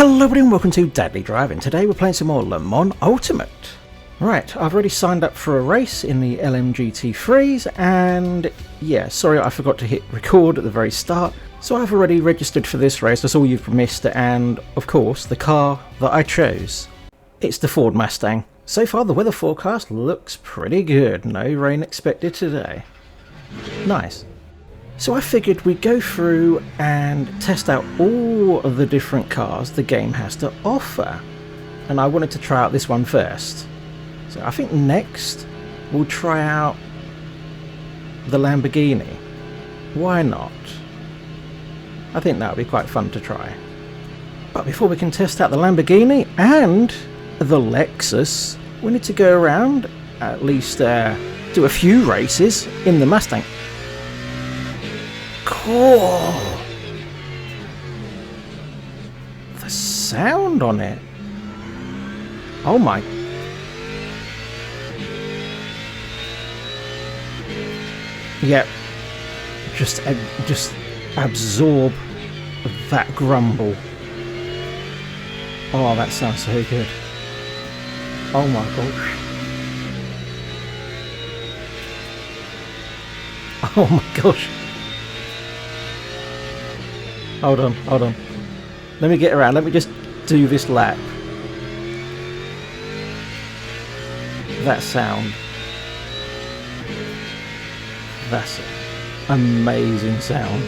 Hello everybody and welcome to Deadly Driving. Today we're playing some more Le Mans Ultimate. Right, I've already signed up for a race in the LMGT3s and yeah, sorry I forgot to hit record at the very start. So I've already registered for this race, that's all you've missed, and of course the car that I chose. It's the Ford Mustang. So far the weather forecast looks pretty good, no rain expected today. Nice. So I figured we'd go through and test out all of the different cars the game has to offer. And I wanted to try out this one first. So I think next we'll try out the Lamborghini. Why not? I think that would be quite fun to try. But before we can test out the Lamborghini and the Lexus, we need to go around, at least do a few races in the Mustang. Cool! The sound on it. Oh my. Yep. Just absorb that grumble. Oh, that sounds so good. Oh my gosh. Oh my gosh. Hold on. Let me get around. Let me just do this lap. That sound. That's an amazing sound.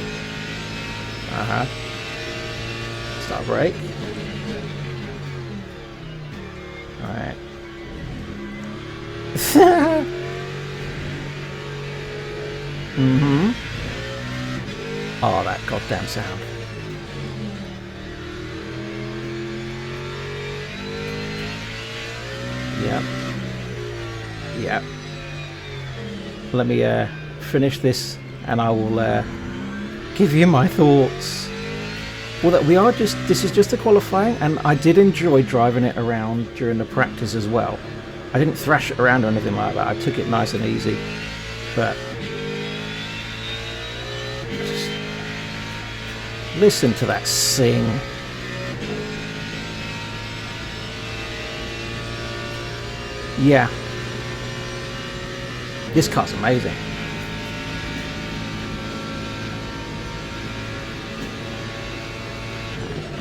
Start brake. Alright. Oh, that goddamn sound. Yep. Let me finish this and I will give you my thoughts. Well, this is just a qualifying, and I did enjoy driving it around during the practice as well. I didn't thrash it around or anything like that. I took it nice and easy. But just listen to that sing. Yeah. This car's amazing.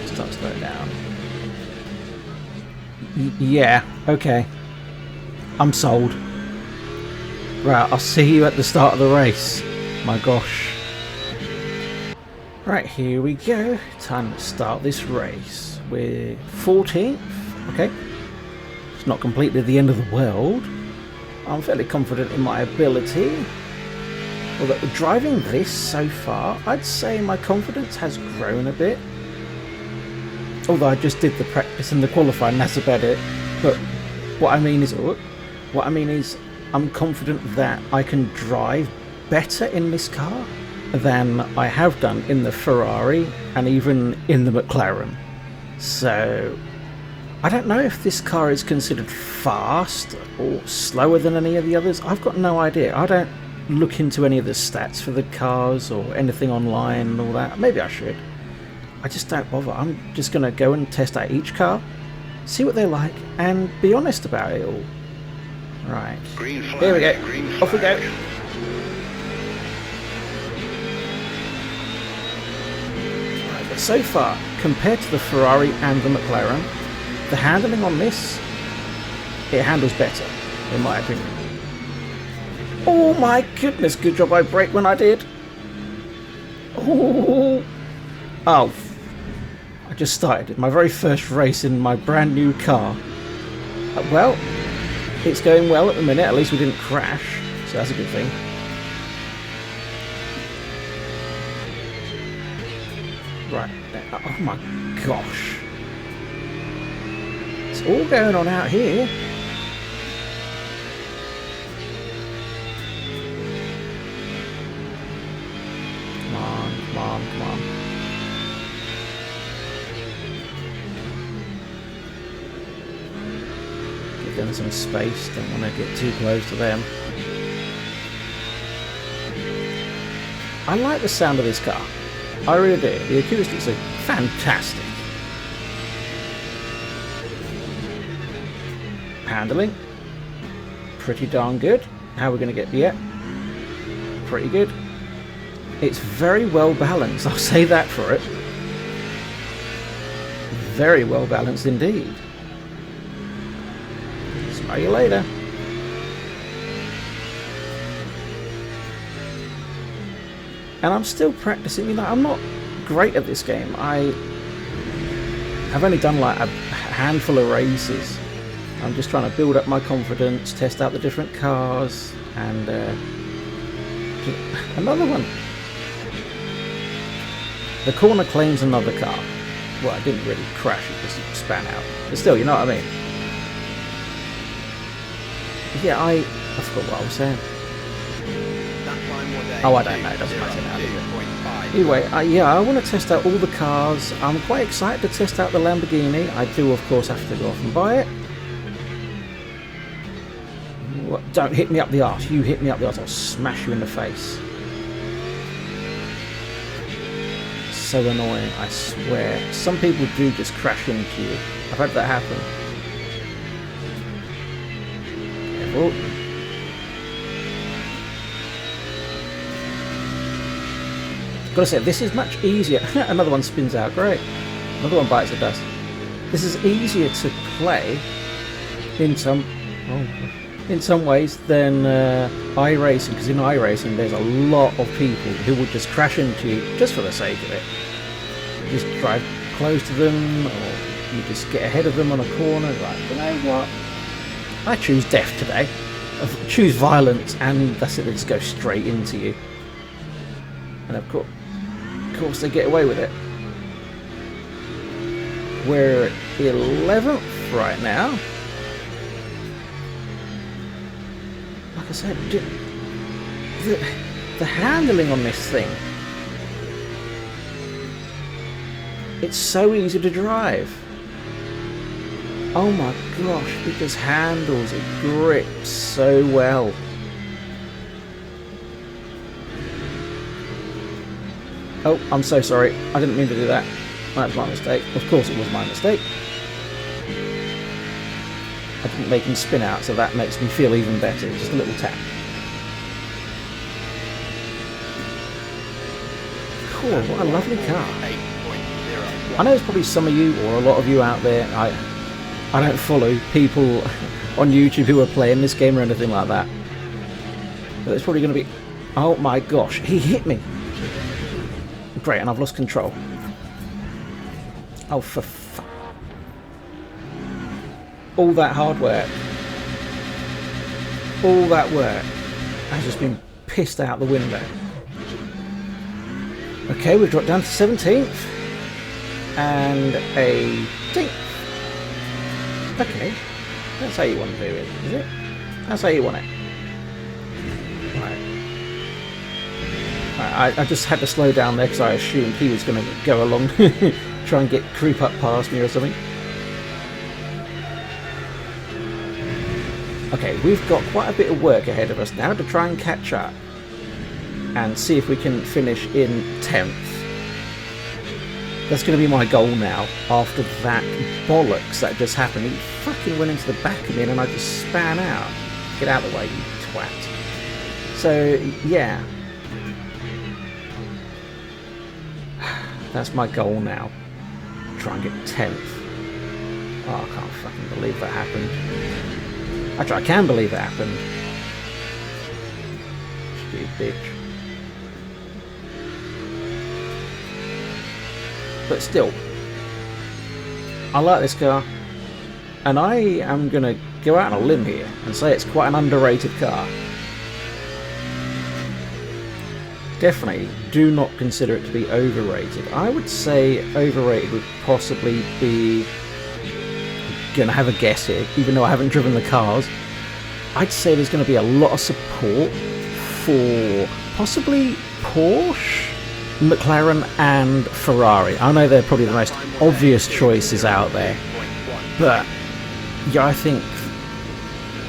Start to slow it down. Yeah, okay. I'm sold. Right, I'll see you at the start of the race. My gosh. Right, here we go. Time to start this race. We're 14th. Okay. It's not completely the end of the world. I'm fairly confident in my ability. Although driving this so far, I'd say my confidence has grown a bit. Although I just did the practice and the qualifying, that's about it. But what I mean is I'm confident that I can drive better in this car than I have done in the Ferrari and even in the McLaren. So I don't know if this car is considered fast or slower than any of the others. I've got no idea. I don't look into any of the stats for the cars or anything online and all that. Maybe I should. I just don't bother. I'm just going to go and test out each car, see what they're like, and be honest about it all. Right. Green flag, here we go. Off we go. Right, but so far, compared to the Ferrari and the McLaren, the handling on this, it handles better, in my opinion. Oh my goodness, good job I braked when I did. Oh, I just started my very first race in my brand new car. Well, it's going well at the minute, at least we didn't crash, so that's a good thing. Right, oh my gosh. It's all going on out here. Come on. Give them some space, don't want to get too close to them. I like the sound of this car. I really do. The acoustics are fantastic. handling, pretty darn good. How we're going to get the pretty good. It's very well balanced, I'll say that for it. Very well balanced indeed. Smell you later. And I'm still practicing, you know, I'm not great at this game. I've only done like a handful of races. I'm just trying to build up my confidence, test out the different cars, and another one. The corner claims another car. Well, it didn't really crash, it just span out. But still, you know what I mean? Yeah, I forgot what I was saying. Oh, I don't know, it doesn't matter now, does it? Anyway, yeah, I want to test out all the cars. I'm quite excited to test out the Lamborghini. I do, of course, have to go off and buy it. What? Don't hit me up the arse. You hit me up the arse, I'll smash you in the face. So annoying, I swear. Some people do just crash into you. I've had that happen. Careful. Gotta say, this is much easier. Another one spins out, great. Another one bites the dust. This is easier to play in some ways than iRacing, because in iRacing there's a lot of people who will just crash into you just for the sake of it. You just drive close to them, or you just get ahead of them on a corner. Like, you know what? I choose death today. I choose violence, and that's it. They just go straight into you, and of course they get away with it. We're 11th right now. Like I said, the handling on this thing, it's so easy to drive. Oh my gosh, it just handles, it grips so well. Oh, I'm so sorry. I didn't mean to do that. That's my mistake. Of course it was my mistake. I didn't make him spin out, so that makes me feel even better. Just a little tap. Cool, what a lovely car. I know there's probably some of you, or a lot of you out there, I don't follow people on YouTube who are playing this game or anything like that. But it's probably going to be... Oh my gosh, he hit me! Great, and I've lost control. Oh, for fuck. All that hard work. All that work has just been pissed out the window. Okay, we've dropped down to 17th. And 18th. Okay. That's how you want to do it, is it? That's how you want it. Right. I just had to slow down there because I assumed he was going to go along, try and creep up past me or something. Okay, we've got quite a bit of work ahead of us now to try and catch up and see if we can finish in 10th. That's going to be my goal now, after that bollocks that just happened. He fucking went into the back of me and I just span out. Get out of the way, you twat. So, yeah. That's my goal now. Try and get 10th. Oh, I can't fucking believe that happened. Actually, I can believe it happened. Stupid bitch. But still, I like this car, and I am going to go out on a limb here and say it's quite an underrated car. Definitely do not consider it to be overrated. I would say overrated would possibly be, going to have a guess here, even though I haven't driven the cars, I'd say there's going to be a lot of support for possibly Porsche, McLaren and Ferrari. I know they're probably the most obvious choices out there, but yeah, I think,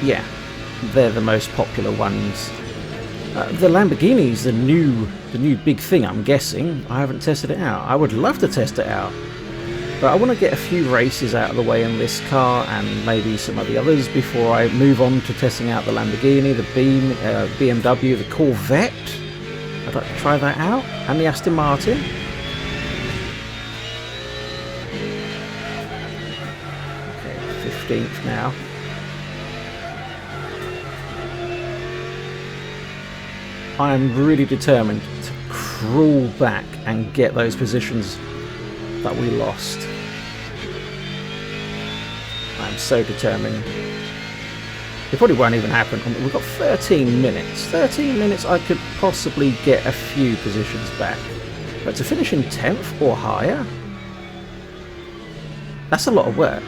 yeah, they're the most popular ones. The Lamborghini's the new big thing, I'm guessing. I haven't tested it out. I would love to test it out. But I want to get a few races out of the way in this car and maybe some of the others before I move on to testing out the Lamborghini, the BMW, the Corvette. I'd like to try that out, and the Aston Martin. Okay, 15th now. I am really determined to crawl back and get those positions that we lost. I'm so determined. It probably won't even happen. We've got 13 minutes. 13 minutes I could possibly get a few positions back. But to finish in 10th or higher, that's a lot of work.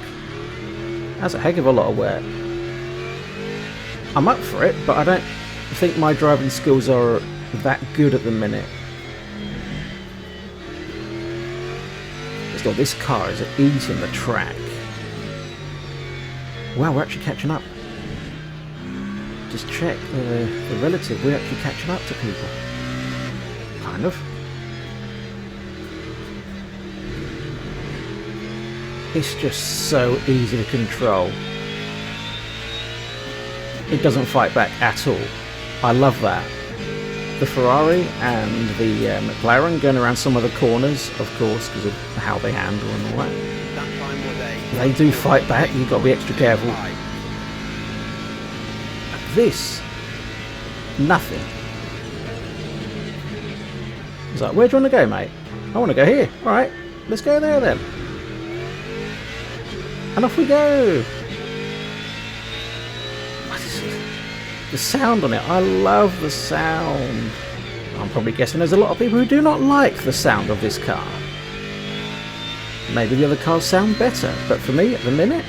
That's a heck of a lot of work. I'm up for it, but I don't think my driving skills are that good at the minute. Still, this car is eating the track. Wow, we're actually catching up. Just check the relative. We're actually catching up to people. Kind of. It's just so easy to control. It doesn't fight back at all. I love that. The Ferrari and the McLaren going around some of the corners, of course, because of how they handle and all that. They do fight back, you've got to be extra careful. This, nothing. He's like, where do you want to go, mate? I want to go here. Alright, let's go there then. And off we go. The sound on it, I love the sound. I'm probably guessing there's a lot of people who do not like the sound of this car. Maybe the other cars sound better, but for me, at the minute,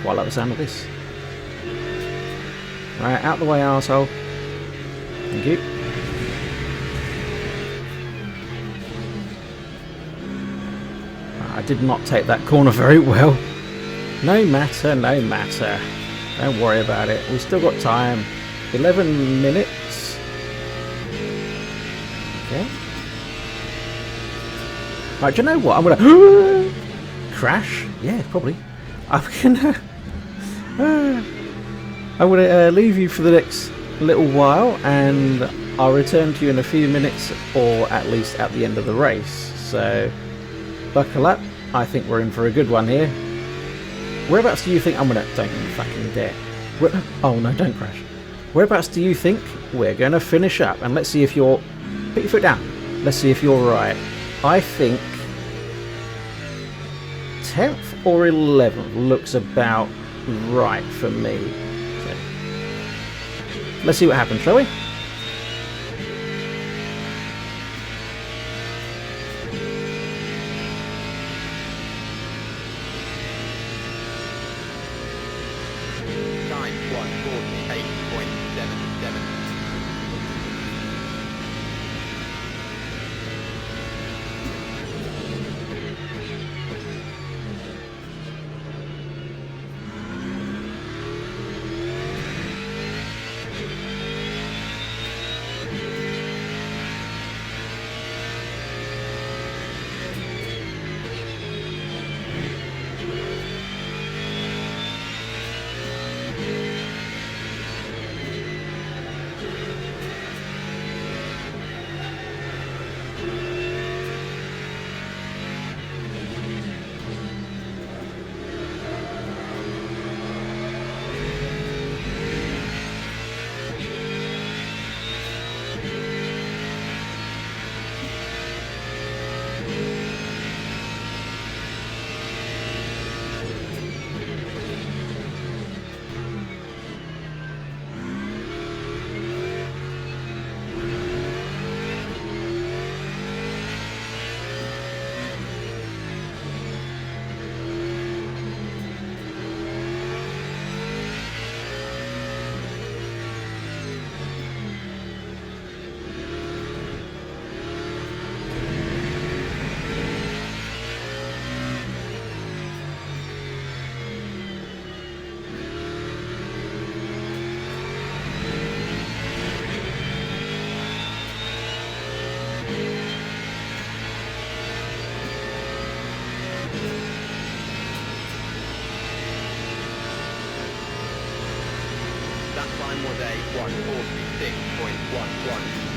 quite like the sound of this. Right, out the way, arsehole. Thank you. I did not take that corner very well. No matter, no matter. Don't worry about it. We've still got time. 11 minutes. Okay. Right, do you know what? I'm gonna crash. Yeah, probably. I'm gonna leave you for the next little while, and I'll return to you in a few minutes, or at least at the end of the race. So buckle up. I think we're in for a good one here. Whereabouts do you think I'm gonna? Don't you fucking dare! Oh no! Don't crash. Whereabouts do you think we're going to finish up? And let's see if you're... Put your foot down. Let's see if you're right. I think 10th or 11th looks about right for me. So, let's see what happens, shall we? That time was a 1:46.11.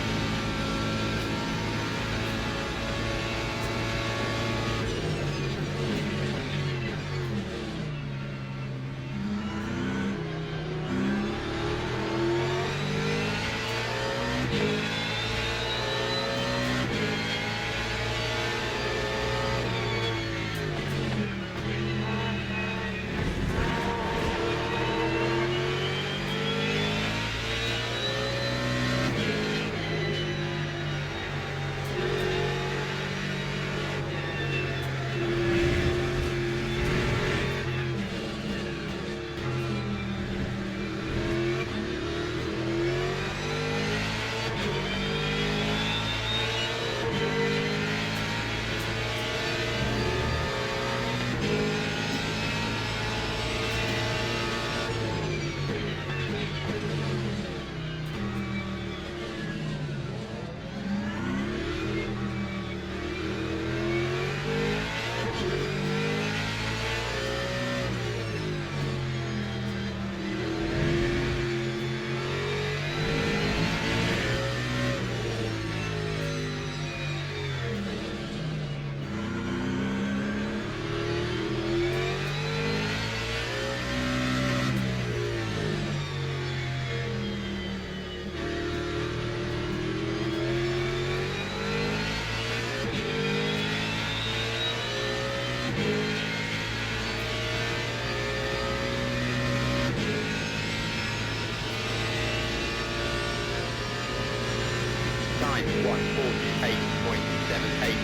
Time 1:48.78.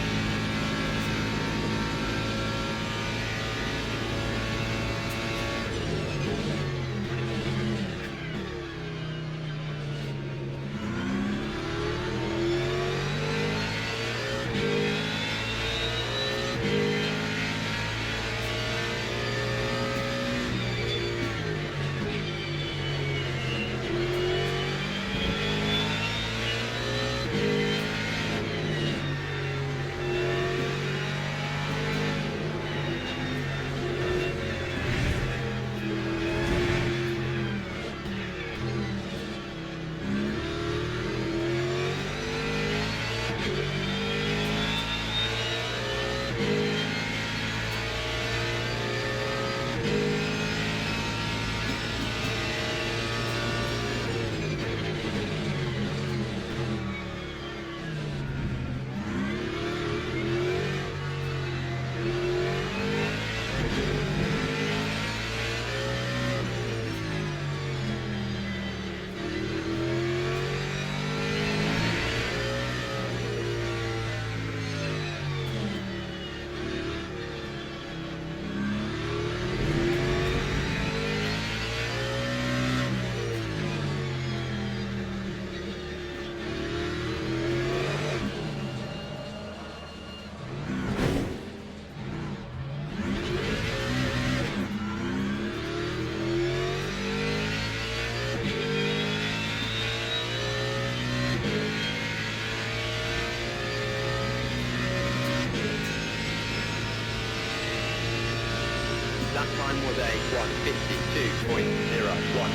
That time was a 1:52.01.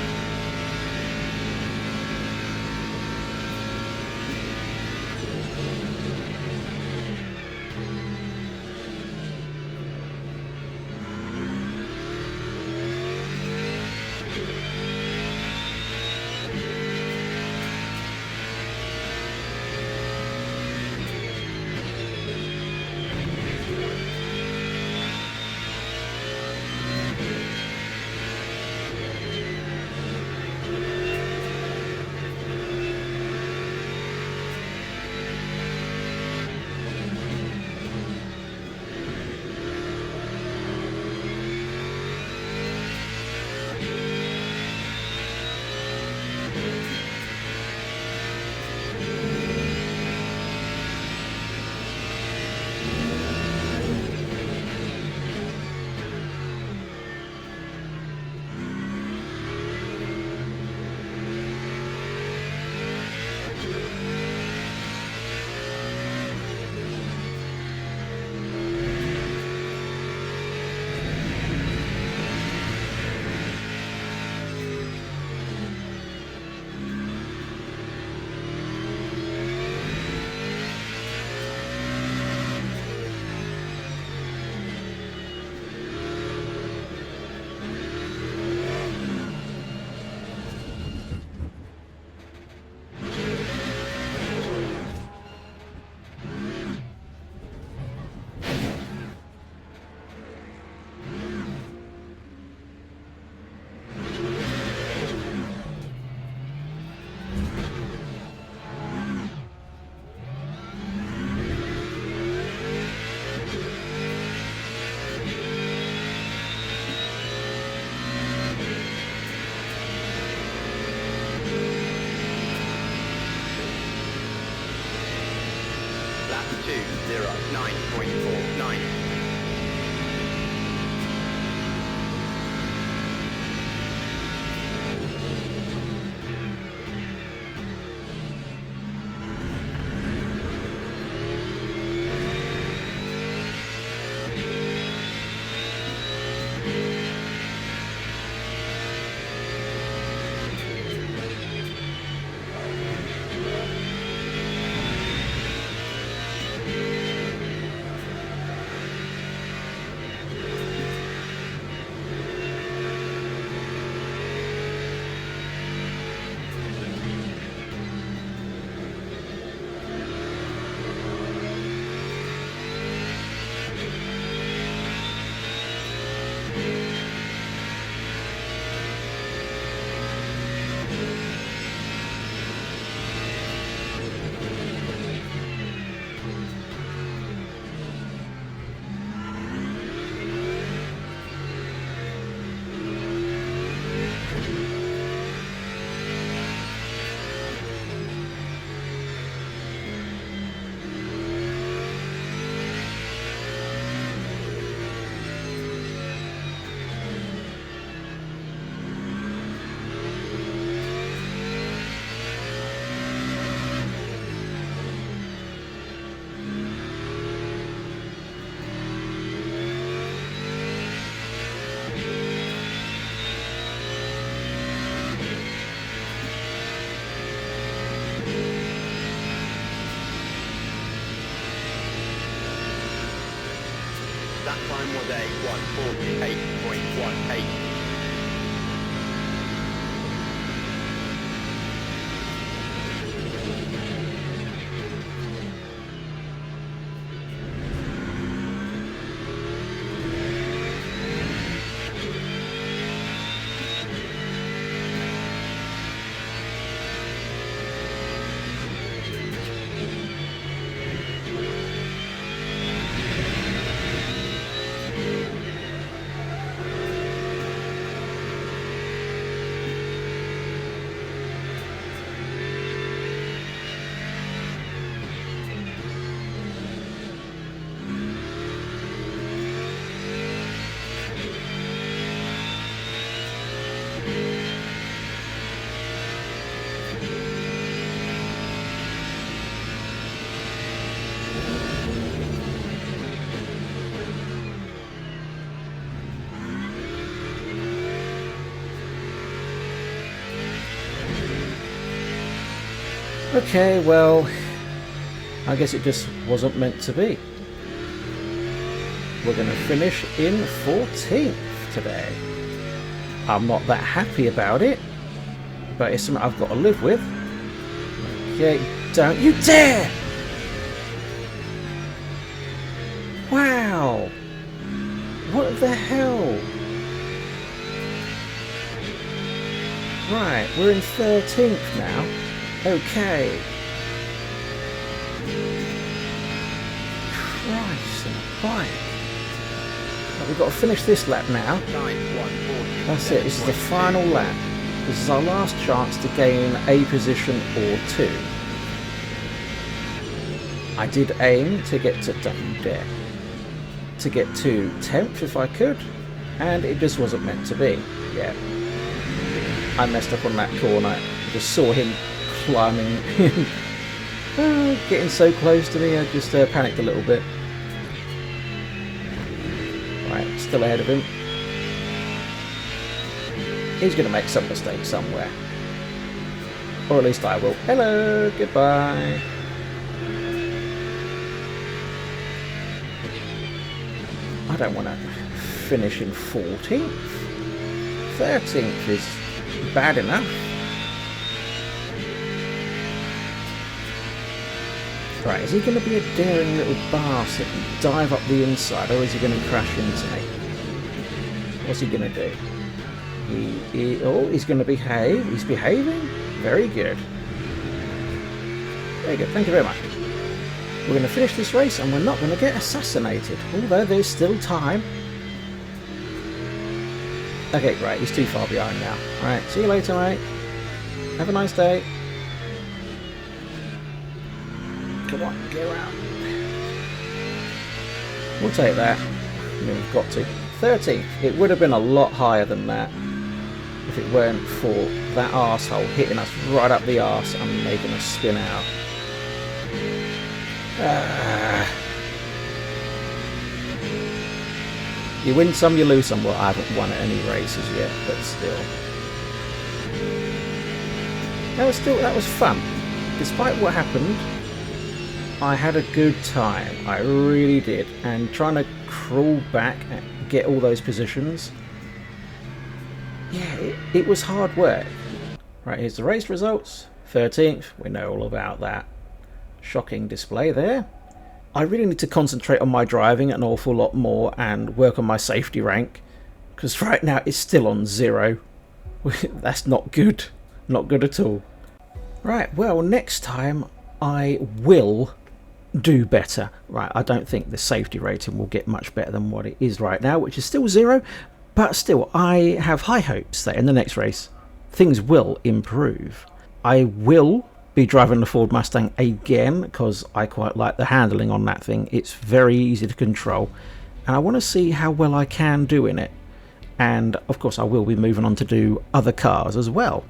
9.49. That time was a 1:48.18. Okay, well, I guess it just wasn't meant to be. We're going to finish in 14th today. I'm not that happy about it, but it's something I've got to live with. Okay, don't you dare! Wow! What the hell? Right, we're in 13th now. Okay. Christ and a bike. Right, we've got to finish this lap now. That's it, this is the final lap. This is our last chance to gain a position or two. I did aim to get to, don't you dare, to get to 10th if I could, and it just wasn't meant to be. Yeah. I messed up on that corner. I just saw him climbing, getting so close to me, I just panicked a little bit. Right, still ahead of him. He's going to make some mistake somewhere. Or at least I will. Hello, goodbye. I don't want to finish in 14th. 13th is bad enough. Right, is he going to be a daring little bastard and dive up the inside, or is he going to crash into me? What's he going to do? He's going to behave. He's behaving? Very good. Very good, thank you very much. We're going to finish this race and we're not going to get assassinated, although there's still time. Okay, right, he's too far behind now. Alright, see you later, mate. Have a nice day. Come on, go out. We'll take that. I mean, we've got to. 13th. It would have been a lot higher than that if it weren't for that arsehole hitting us right up the arse and making us spin out. You win some, you lose some. Well, I haven't won at any races yet, but still. That was fun. Despite what happened, I had a good time. I really did. And trying to crawl back and get all those positions, yeah, it was hard work. Right, here's the race results. 13th, we know all about that. Shocking display there. I really need to concentrate on my driving an awful lot more and work on my safety rank, because right now it's still on 0. That's not good. Not good at all. Right, well, next time I will do better. Right, I don't think the safety rating will get much better than what it is right now, which is still 0, but still, I have high hopes that in the next race, things will improve. I will be driving the Ford Mustang again, because I quite like the handling on that thing. It's very easy to control, and I want to see how well I can do in it. And of course I will be moving on to do other cars as well.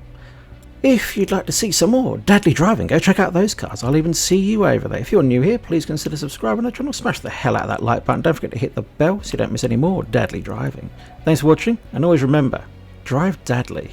If you'd like to see some more Dadley driving, go check out those cars. I'll even see you over there. If you're new here, please consider subscribing to the channel. Smash the hell out of that like button. Don't forget to hit the bell so you don't miss any more Dadley driving. Thanks for watching, and always remember, drive Dadley.